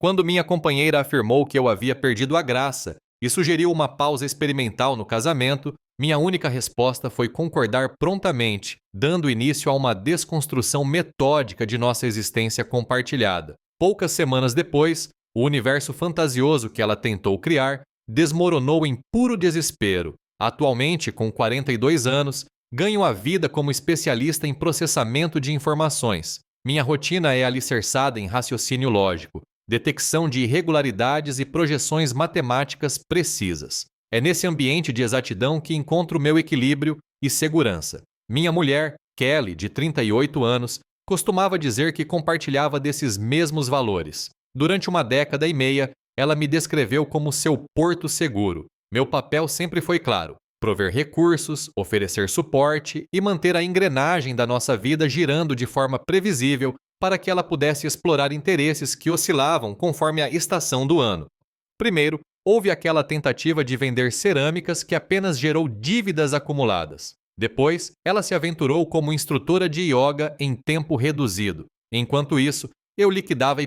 Quando minha companheira afirmou que eu havia perdido a graça e sugeriu uma pausa experimental no casamento, minha única resposta foi concordar prontamente, dando início a uma desconstrução metódica de nossa existência compartilhada. Poucas semanas depois, o universo fantasioso que ela tentou criar desmoronou em puro desespero. Atualmente, com 42 anos, ganho a vida como especialista em processamento de informações. Minha rotina é alicerçada em raciocínio lógico, detecção de irregularidades e projeções matemáticas precisas. É nesse ambiente de exatidão que encontro meu equilíbrio e segurança. Minha mulher, Kelly, de 38 anos, costumava dizer que compartilhava desses mesmos valores. Durante uma década e meia, ela me descreveu como seu porto seguro. Meu papel sempre foi claro: prover recursos, oferecer suporte e manter a engrenagem da nossa vida girando de forma previsível para que ela pudesse explorar interesses que oscilavam conforme a estação do ano. Primeiro, houve aquela tentativa de vender cerâmicas que apenas gerou dívidas acumuladas. Depois, ela se aventurou como instrutora de yoga em tempo reduzido. Enquanto isso, eu liquidava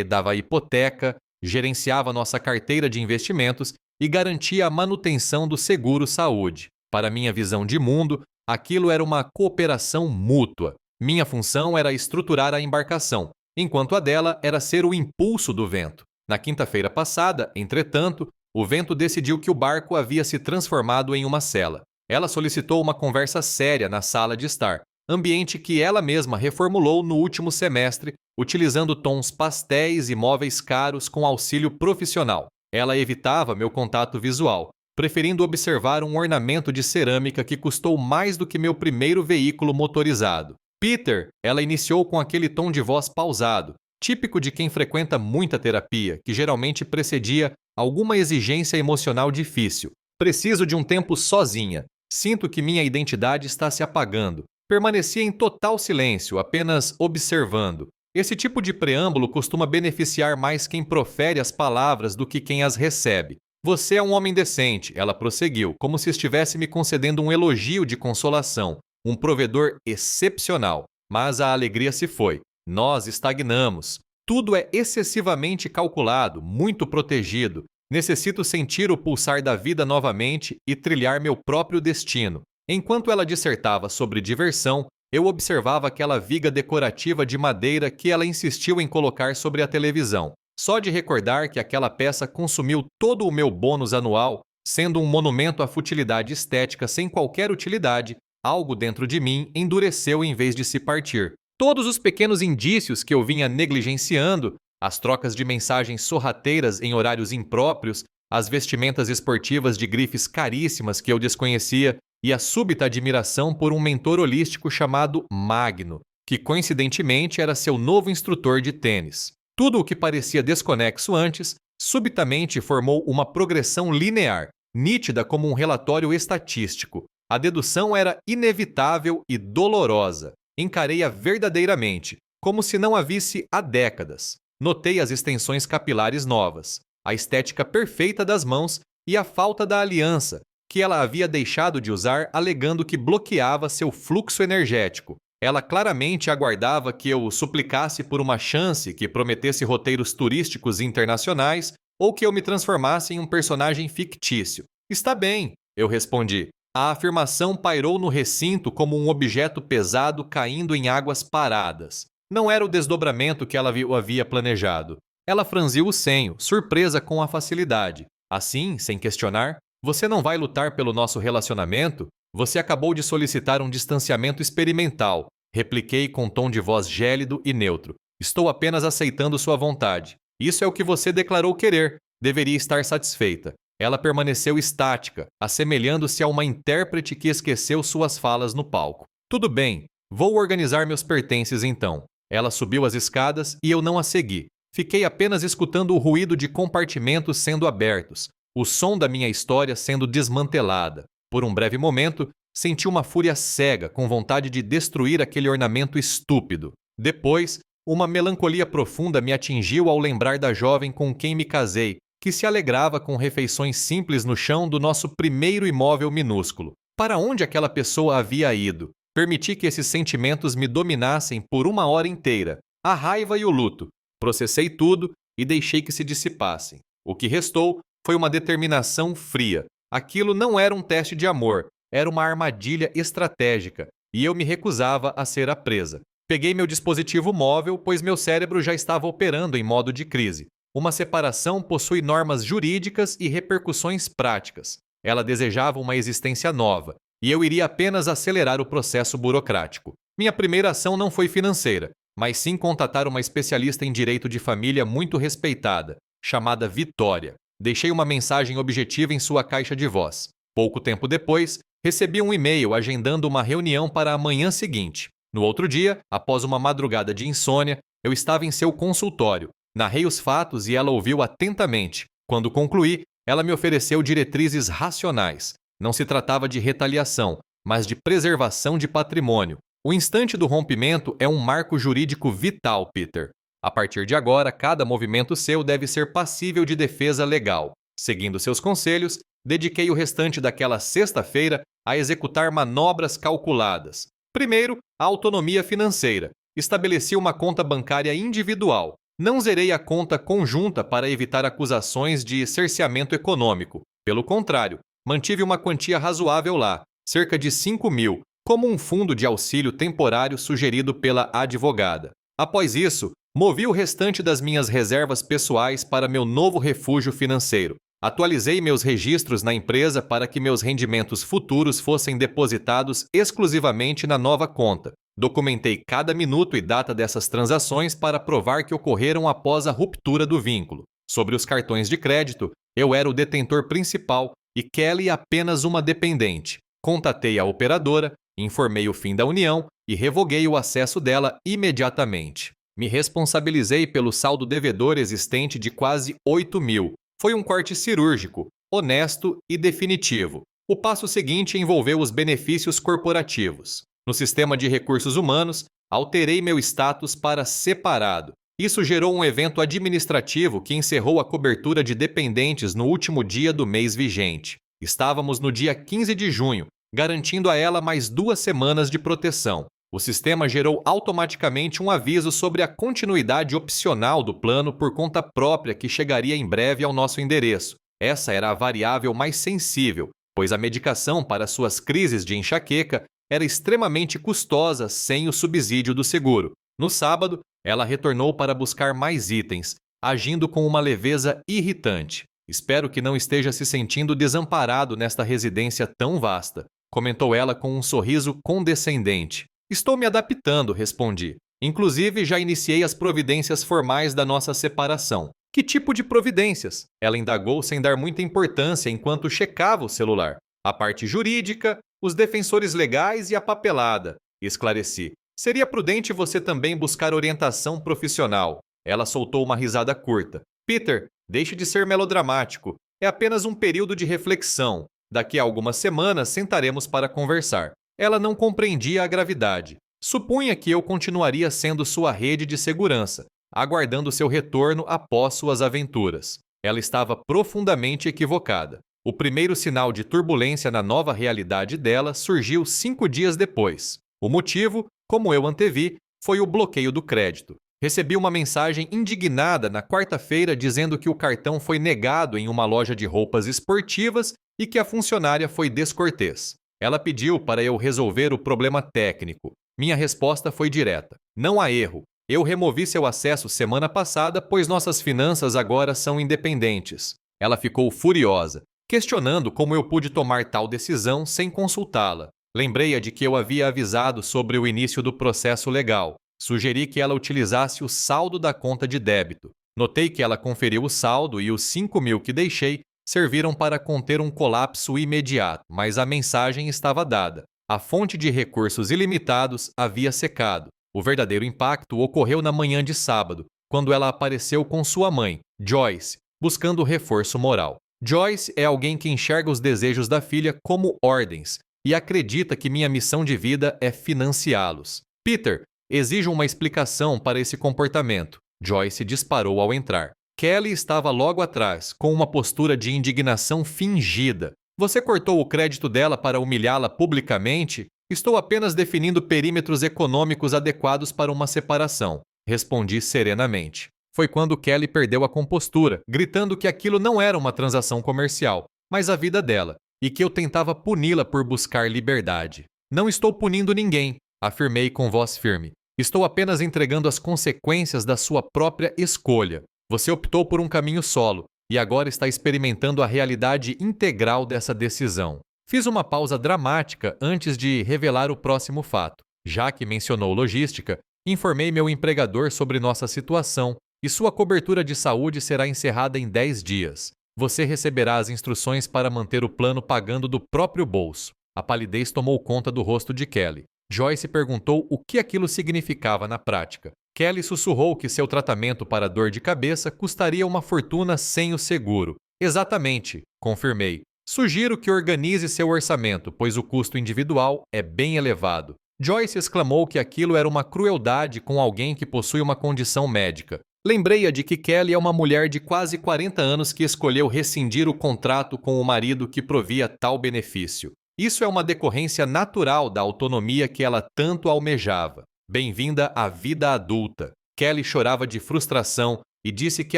dava hipoteca, gerenciava nossa carteira de investimentos e garantia a manutenção do seguro-saúde. Para minha visão de mundo, aquilo era uma cooperação mútua. Minha função era estruturar a embarcação, enquanto a dela era ser o impulso do vento. Na quinta-feira passada, entretanto, o vento decidiu que o barco havia se transformado em uma cela. Ela solicitou uma conversa séria na sala de estar, ambiente que ela mesma reformulou no último semestre, utilizando tons pastéis e móveis caros com auxílio profissional. Ela evitava meu contato visual, preferindo observar um ornamento de cerâmica que custou mais do que meu primeiro veículo motorizado. Peter, ela iniciou com aquele tom de voz pausado, típico de quem frequenta muita terapia, que geralmente precedia alguma exigência emocional difícil. Preciso de um tempo sozinha. Sinto que minha identidade está se apagando. Permanecia em total silêncio, apenas observando. Esse tipo de preâmbulo costuma beneficiar mais quem profere as palavras do que quem as recebe. Você é um homem decente, ela prosseguiu, como se estivesse me concedendo um elogio de consolação, um provedor excepcional. Mas a alegria se foi. Nós estagnamos. Tudo é excessivamente calculado, muito protegido. Necessito sentir o pulsar da vida novamente e trilhar meu próprio destino. Enquanto ela dissertava sobre diversão, eu observava aquela viga decorativa de madeira que ela insistiu em colocar sobre a televisão. Só de recordar que aquela peça consumiu todo o meu bônus anual, sendo um monumento à futilidade estética sem qualquer utilidade, algo dentro de mim endureceu em vez de se partir. Todos os pequenos indícios que eu vinha negligenciando, as trocas de mensagens sorrateiras em horários impróprios, as vestimentas esportivas de grifes caríssimas que eu desconhecia e a súbita admiração por um mentor holístico chamado Magno, que coincidentemente era seu novo instrutor de tênis. Tudo o que parecia desconexo antes, subitamente formou uma progressão linear, nítida como um relatório estatístico. A dedução era inevitável e dolorosa. Encarei-a verdadeiramente, como se não a visse há décadas. Notei as extensões capilares novas, a estética perfeita das mãos e a falta da aliança, que ela havia deixado de usar alegando que bloqueava seu fluxo energético. Ela claramente aguardava que eu suplicasse por uma chance que prometesse roteiros turísticos internacionais ou que eu me transformasse em um personagem fictício. Está bem, eu respondi. A afirmação pairou no recinto como um objeto pesado caindo em águas paradas. Não era o desdobramento que ela havia planejado. Ela franziu o senho, surpresa com a facilidade. Assim, sem questionar, você não vai lutar pelo nosso relacionamento? Você acabou de solicitar um distanciamento experimental. Repliquei com tom de voz gélido e neutro. Estou apenas aceitando sua vontade. Isso é o que você declarou querer. Deveria estar satisfeita. Ela permaneceu estática, assemelhando-se a uma intérprete que esqueceu suas falas no palco. Tudo bem, vou organizar meus pertences então. Ela subiu as escadas e eu não a segui. Fiquei apenas escutando o ruído de compartimentos sendo abertos, o som da minha história sendo desmantelada. Por um breve momento, senti uma fúria cega, com vontade de destruir aquele ornamento estúpido. Depois, uma melancolia profunda me atingiu ao lembrar da jovem com quem me casei, que se alegrava com refeições simples no chão do nosso primeiro imóvel minúsculo. Para onde aquela pessoa havia ido? Permiti que esses sentimentos me dominassem por uma hora inteira. A raiva e o luto. Processei tudo e deixei que se dissipassem. O que restou foi uma determinação fria. Aquilo não era um teste de amor, era uma armadilha estratégica, e eu me recusava a ser a presa. Peguei meu dispositivo móvel, pois meu cérebro já estava operando em modo de crise. Uma separação possui normas jurídicas e repercussões práticas. Ela desejava uma existência nova, e eu iria apenas acelerar o processo burocrático. Minha primeira ação não foi financeira, mas sim contatar uma especialista em direito de família muito respeitada, chamada Vitória. Deixei uma mensagem objetiva em sua caixa de voz. Pouco tempo depois, recebi um e-mail agendando uma reunião para a manhã seguinte. No outro dia, após uma madrugada de insônia, eu estava em seu consultório. Narrei os fatos e ela ouviu atentamente. Quando concluí, ela me ofereceu diretrizes racionais. Não se tratava de retaliação, mas de preservação de patrimônio. O instante do rompimento é um marco jurídico vital, Peter. A partir de agora, cada movimento seu deve ser passível de defesa legal. Seguindo seus conselhos, dediquei o restante daquela sexta-feira a executar manobras calculadas. Primeiro, a autonomia financeira. Estabeleci uma conta bancária individual. Não zerei a conta conjunta para evitar acusações de cerceamento econômico. Pelo contrário, mantive uma quantia razoável lá, cerca de 5.000, como um fundo de auxílio temporário sugerido pela advogada. Após isso, movi o restante das minhas reservas pessoais para meu novo refúgio financeiro. Atualizei meus registros na empresa para que meus rendimentos futuros fossem depositados exclusivamente na nova conta. Documentei cada minuto e data dessas transações para provar que ocorreram após a ruptura do vínculo. Sobre os cartões de crédito, eu era o detentor principal e Kelly apenas uma dependente. Contatei a operadora, informei o fim da união e revoguei o acesso dela imediatamente. Me responsabilizei pelo saldo devedor existente de quase 8.000. Foi um corte cirúrgico, honesto e definitivo. O passo seguinte envolveu os benefícios corporativos. No sistema de recursos humanos, alterei meu status para separado. Isso gerou um evento administrativo que encerrou a cobertura de dependentes no último dia do mês vigente. Estávamos no dia 15 de junho, garantindo a ela mais 2 semanas de proteção. O sistema gerou automaticamente um aviso sobre a continuidade opcional do plano por conta própria que chegaria em breve ao nosso endereço. Essa era a variável mais sensível, pois a medicação para suas crises de enxaqueca era extremamente custosa sem o subsídio do seguro. No sábado, ela retornou para buscar mais itens, agindo com uma leveza irritante. Espero que não esteja se sentindo desamparado nesta residência tão vasta, comentou ela com um sorriso condescendente. Estou me adaptando, respondi. Inclusive, já iniciei as providências formais da nossa separação. Que tipo de providências? Ela indagou sem dar muita importância enquanto checava o celular. A parte jurídica, os defensores legais e a papelada, esclareci. Seria prudente você também buscar orientação profissional. Ela soltou uma risada curta. Peter, deixe de ser melodramático. É apenas um período de reflexão. Daqui a algumas semanas sentaremos para conversar. Ela não compreendia a gravidade. Supunha que eu continuaria sendo sua rede de segurança, aguardando seu retorno após suas aventuras. Ela estava profundamente equivocada. O primeiro sinal de turbulência na nova realidade dela surgiu 5 dias depois. O motivo, como eu antevi, foi o bloqueio do crédito. Recebi uma mensagem indignada na quarta-feira dizendo que o cartão foi negado em uma loja de roupas esportivas e que a funcionária foi descortês. Ela pediu para eu resolver o problema técnico. Minha resposta foi direta. Não há erro. Eu removi seu acesso semana passada, pois nossas finanças agora são independentes. Ela ficou furiosa, questionando como eu pude tomar tal decisão sem consultá-la. Lembrei-a de que eu havia avisado sobre o início do processo legal. Sugeri que ela utilizasse o saldo da conta de débito. Notei que ela conferiu o saldo e os 5.000 que deixei serviram para conter um colapso imediato, mas a mensagem estava dada. A fonte de recursos ilimitados havia secado. O verdadeiro impacto ocorreu na manhã de sábado, quando ela apareceu com sua mãe, Joyce, buscando reforço moral. Joyce é alguém que enxerga os desejos da filha como ordens e acredita que minha missão de vida é financiá-los. Peter, exijo uma explicação para esse comportamento. Joyce disparou ao entrar. Kelly estava logo atrás, com uma postura de indignação fingida. Você cortou o crédito dela para humilhá-la publicamente? Estou apenas definindo perímetros econômicos adequados para uma separação, respondi serenamente. Foi quando Kelly perdeu a compostura, gritando que aquilo não era uma transação comercial, mas a vida dela, e que eu tentava puni-la por buscar liberdade. Não estou punindo ninguém, afirmei com voz firme. Estou apenas entregando as consequências da sua própria escolha. Você optou por um caminho solo e agora está experimentando a realidade integral dessa decisão. Fiz uma pausa dramática antes de revelar o próximo fato. Já que mencionou logística, informei meu empregador sobre nossa situação e sua cobertura de saúde será encerrada em 10 dias. Você receberá as instruções para manter o plano pagando do próprio bolso. A palidez tomou conta do rosto de Kelly. Joyce perguntou o que aquilo significava na prática. Kelly sussurrou que seu tratamento para dor de cabeça custaria uma fortuna sem o seguro. Exatamente, confirmei. Sugiro que organize seu orçamento, pois o custo individual é bem elevado. Joyce exclamou que aquilo era uma crueldade com alguém que possui uma condição médica. Lembrei-a de que Kelly é uma mulher de quase 40 anos que escolheu rescindir o contrato com o marido que provia tal benefício. Isso é uma decorrência natural da autonomia que ela tanto almejava. Bem-vinda à vida adulta. Kelly chorava de frustração e disse que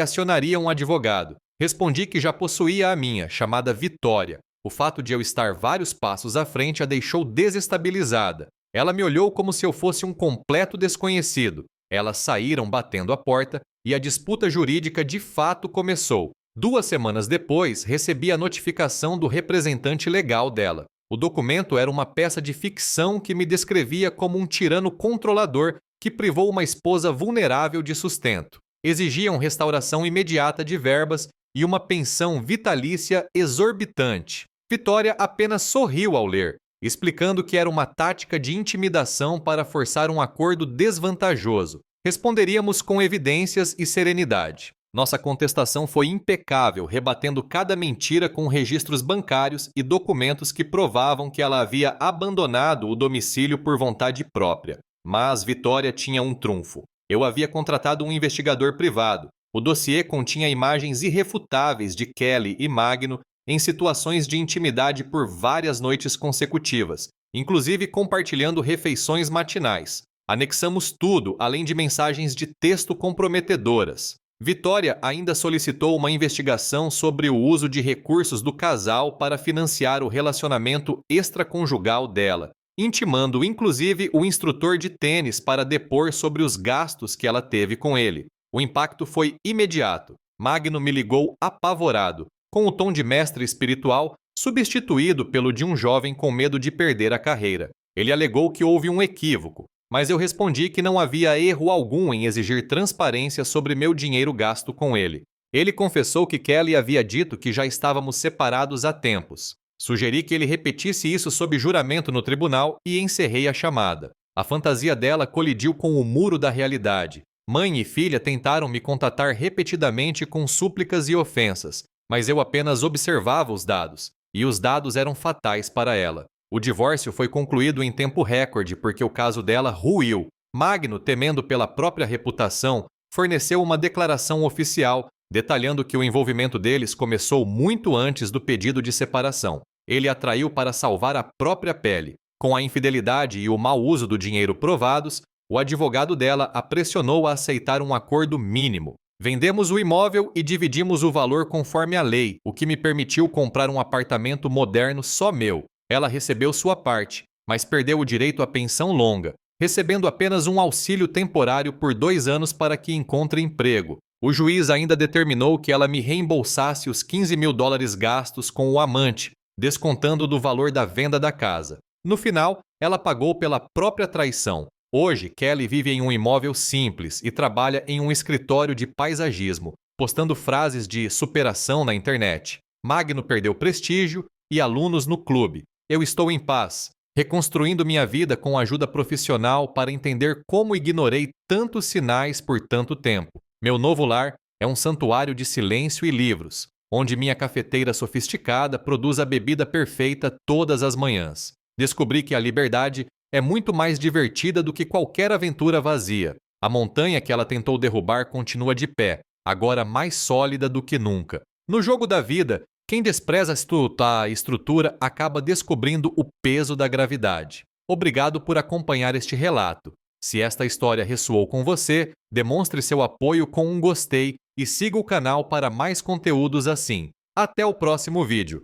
acionaria um advogado. Respondi que já possuía a minha, chamada Vitória. O fato de eu estar vários passos à frente a deixou desestabilizada. Ela me olhou como se eu fosse um completo desconhecido. Elas saíram batendo a porta e a disputa jurídica de fato começou. 2 semanas depois, recebi a notificação do representante legal dela. O documento era uma peça de ficção que me descrevia como um tirano controlador que privou uma esposa vulnerável de sustento. Exigiam restauração imediata de verbas e uma pensão vitalícia exorbitante. Vitória apenas sorriu ao ler, explicando que era uma tática de intimidação para forçar um acordo desvantajoso. Responderíamos com evidências e serenidade. Nossa contestação foi impecável, rebatendo cada mentira com registros bancários e documentos que provavam que ela havia abandonado o domicílio por vontade própria. Mas Vitória tinha um trunfo. Eu havia contratado um investigador privado. O dossiê continha imagens irrefutáveis de Kelly e Magno em situações de intimidade por várias noites consecutivas, inclusive compartilhando refeições matinais. Anexamos tudo, além de mensagens de texto comprometedoras. Vitória ainda solicitou uma investigação sobre o uso de recursos do casal para financiar o relacionamento extraconjugal dela, intimando inclusive o instrutor de tênis para depor sobre os gastos que ela teve com ele. O impacto foi imediato. Magno me ligou apavorado, com o tom de mestre espiritual substituído pelo de um jovem com medo de perder a carreira. Ele alegou que houve um equívoco, mas eu respondi que não havia erro algum em exigir transparência sobre meu dinheiro gasto com ele. Ele confessou que Kelly havia dito que já estávamos separados há tempos. Sugeri que ele repetisse isso sob juramento no tribunal e encerrei a chamada. A fantasia dela colidiu com o muro da realidade. Mãe e filha tentaram me contatar repetidamente com súplicas e ofensas, mas eu apenas observava os dados, e os dados eram fatais para ela. O divórcio foi concluído em tempo recorde porque o caso dela ruiu. Magno, temendo pela própria reputação, forneceu uma declaração oficial detalhando que o envolvimento deles começou muito antes do pedido de separação. Ele a traiu para salvar a própria pele. Com a infidelidade e o mau uso do dinheiro provados, o advogado dela a pressionou a aceitar um acordo mínimo. Vendemos o imóvel e dividimos o valor conforme a lei, o que me permitiu comprar um apartamento moderno só meu. Ela recebeu sua parte, mas perdeu o direito à pensão longa, recebendo apenas um auxílio temporário por 2 anos para que encontre emprego. O juiz ainda determinou que ela me reembolsasse os $15.000 gastos com o amante, descontando do valor da venda da casa. No final, ela pagou pela própria traição. Hoje, Kelly vive em um imóvel simples e trabalha em um escritório de paisagismo, postando frases de superação na internet. Magno perdeu prestígio e alunos no clube. Eu estou em paz, reconstruindo minha vida com ajuda profissional para entender como ignorei tantos sinais por tanto tempo. Meu novo lar é um santuário de silêncio e livros, onde minha cafeteira sofisticada produz a bebida perfeita todas as manhãs. Descobri que a liberdade é muito mais divertida do que qualquer aventura vazia. A montanha que ela tentou derrubar continua de pé, agora mais sólida do que nunca. No jogo da vida, quem despreza a estrutura acaba descobrindo o peso da gravidade. Obrigado por acompanhar este relato. Se esta história ressoou com você, demonstre seu apoio com um gostei e siga o canal para mais conteúdos assim. Até o próximo vídeo!